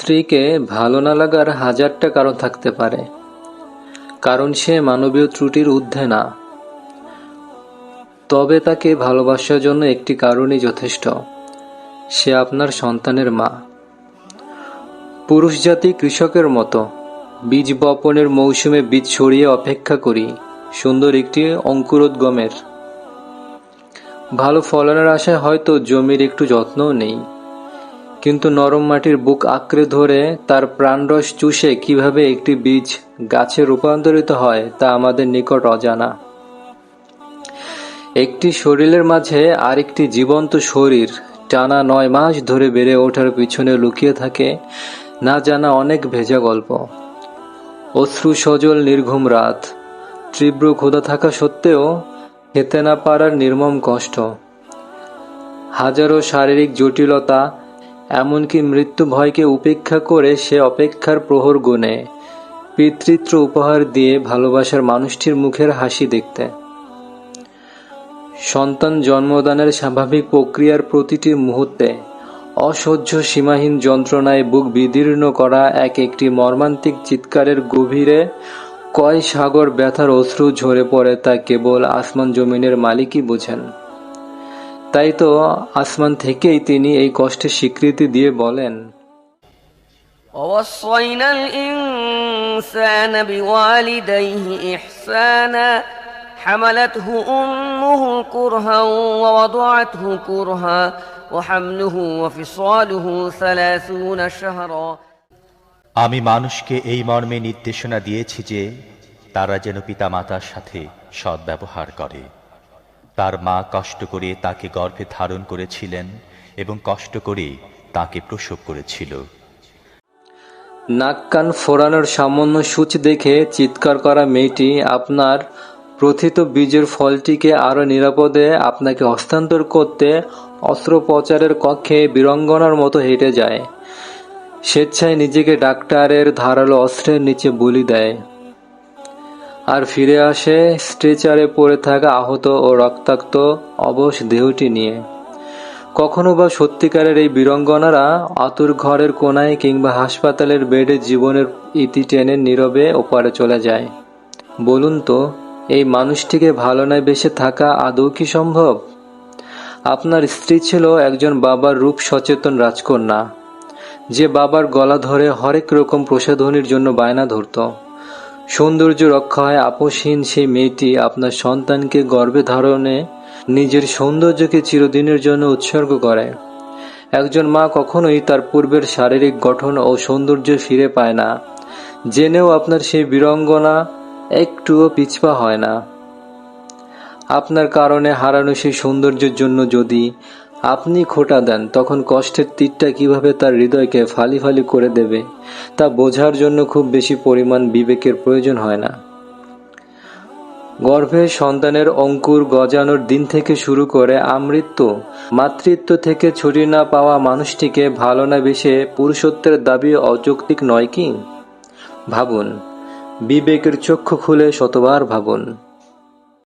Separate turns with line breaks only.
স্ত্রীকে ভালো না লাগার হাজারটা কারণ থাকতে পারে, কারণ সে মানবীয় ত্রুটির ঊর্ধ্বে না। তবে তাকে ভালোবাসার জন্য একটি কারণই যথেষ্ট, সে আপনার সন্তানের মা। পুরুষ জাতি কৃষকের মতো বীজ বপনের মৌসুমে বীজ ছড়িয়ে অপেক্ষা করি সুন্দর একটি অঙ্কুরোদ্গমের। ভালো ফলনের আশায় হয়তো জমির একটু যত্নও নেই, কিন্তু নরম মাটির বুক আঁকড়ে ধরে তার প্রাণরস চুষে কিভাবে একটি বীজ গাছে রূপান্তরিত হয় তা আমাদের নিকট অজানা। একটি শরীরের মাঝে আরেকটি জীবন্ত শরীর টানা 9 মাস ধরে বেড়ে ওঠার পিছনে লুকিয়ে থাকে না জানা অনেক ভেজা গল্প। অশ্রু সজল নির্ঘুম রাত, তীব্র ক্ষুধা থাকা সত্ত্বেও খেতে না পারার নির্মম কষ্ট, হাজারো শারীরিক জটিলতা, এমনকি মৃত্যু ভয়কে উপেক্ষা করে সে অপেক্ষার প্রহর গুনে পিতৃত্ব উপহার দিয়ে ভালোবাসার মানুষটির মুখের হাসি দেখতে। সন্তান জন্মদানের স্বাভাবিক প্রক্রিয়ার প্রতিটি মুহূর্তে অসহ্য সীমাহীন যন্ত্রণায় বুক বিদীর্ণ করা এক একটি মর্মান্তিক চিৎকারের গভীরে কয় সাগর ব্যথার অশ্রু ঝরে পড়ে তা কেবল আসমান জমিনের মালিকই বোঝেন। তাই তো আসমান থেকেই তিনি এই কষ্টের স্বীকৃতি দিয়ে বলেন,
ووصينا الإنسان بوالديه إحسانا حملته أمه كرها ووضعته كرها وحمله وفصاله 30 شهرا।
আমি মানুষকে এই মর্মে নির্দেশনা দিয়েছি যে তারা যেন পিতামাতার সাথে সদ্ব্যবহার করে। তার মা কষ্ট করে তাকে গর্ভে ধারণ করেছিলেন এবং কষ্ট করে তাকে প্রসব করেছিল।
নাক কান ফোড়ানোর সামান্য সূচ দেখে চিৎকার করা মেয়েটি আপনার প্রথিত বীজের ফলটিকে আরও নিরাপদে আপনাকে হস্তান্তর করতে অস্ত্রোপচারের কক্ষে বীরাঙ্গনার মতো হেঁটে যায়, স্বেচ্ছায় নিজেকে ডাক্তারের ধারালো অস্ত্রের নিচে বলি দেয়, আর ফিরে আসে স্ট্রেচারে পড়ে থাকা আহত ও রক্তাক্ত অবশ দেহটি নিয়ে। কখনো বা সত্যিকারের এই বীরাঙ্গনারা আতুর ঘরের কোনায় কিংবা হাসপাতালের বেডে জীবনের ইতি টেনে নীরবে ওপারে চলে যায়। বলুন তো, এই মানুষটিকে ভালো না বেসে থাকা আদৌ কি সম্ভব? আপনার স্ত্রী ছিল একজন বাবার রূপ সচেতন রাজকন্যা, যে বাবার গলা ধরে হরেক রকম প্রসাধনীর জন্য বায়না ধরত। সৌন্দর্য রক্ষায় আপোষহীন সেই মেয়েটি আপনার সন্তানকে গর্ভে ধারণে নিজের সৌন্দর্যকে চিরদিনের জন্য উৎসর্গ করে। একজন মা কখনোই তার পূর্বের শারীরিক গঠন ও সৌন্দর্য ফিরে পায় না, জেনেও আপনার সেই বীরাঙ্গনা একটুও পিছপা হয় না। আপনার কারণে হারানো সেই সৌন্দর্যের জন্য যদি আপনি খোঁটা দেন, তখন কষ্টের তীরটা কিভাবে তার হৃদয়কে ফালি ফালি করে দেবে তা বোঝার জন্য খুব বেশি পরিমাণ বিবেকের প্রয়োজন হয় না। গর্ভে সন্তানের অঙ্কুর গজানোর দিন থেকে শুরু করে আমৃত্যু মাতৃত্ব থেকে ছুটি না পাওয়া মানুষটিকে ভালো না বেসে পুরুষত্বের দাবি অযৌক্তিক নয় কি? ভাবুন, বিবেকের চক্ষু খুলে শতবার ভাবুন।